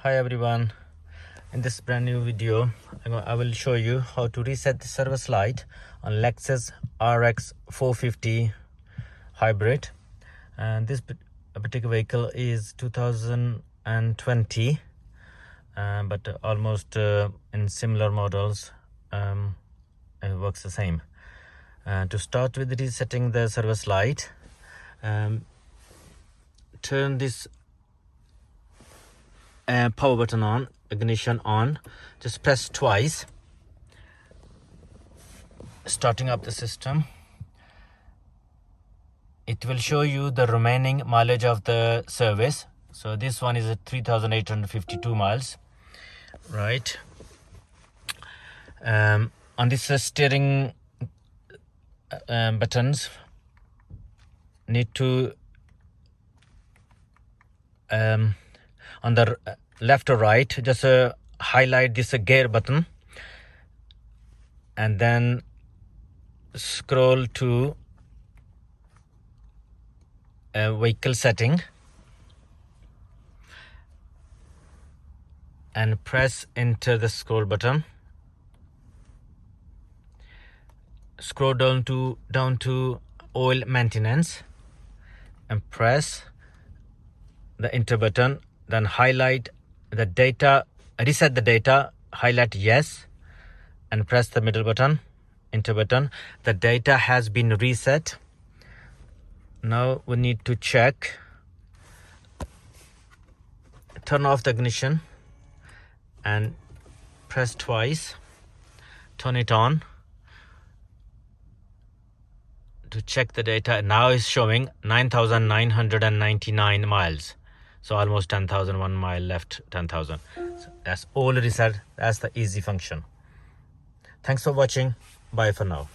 Hi everyone, in this brand new video I will show you how to reset the service light on Lexus RX450 hybrid. And this particular vehicle is 2020, but almost in similar models it works the same. To start with resetting the service light, turn this power button on, ignition on, just press twice, starting up the system. It will show you the remaining mileage of the service. So this one is at 3,852 miles, right? On this steering buttons, need to on the left or right, just highlight this gear button and then scroll to vehicle setting and press enter the scroll button. Scroll down to oil maintenance and press the enter button, then highlight the data, reset the data, highlight yes and press the middle button, enter button. The data has been reset. Now we need to check. Turn off the ignition and press twice, turn it on to check the data. Now it's showing 9,999 miles. So almost 10,000, 1 mile left, 10,000. So that's all reset. That's the easy function. Thanks for watching. Bye for now.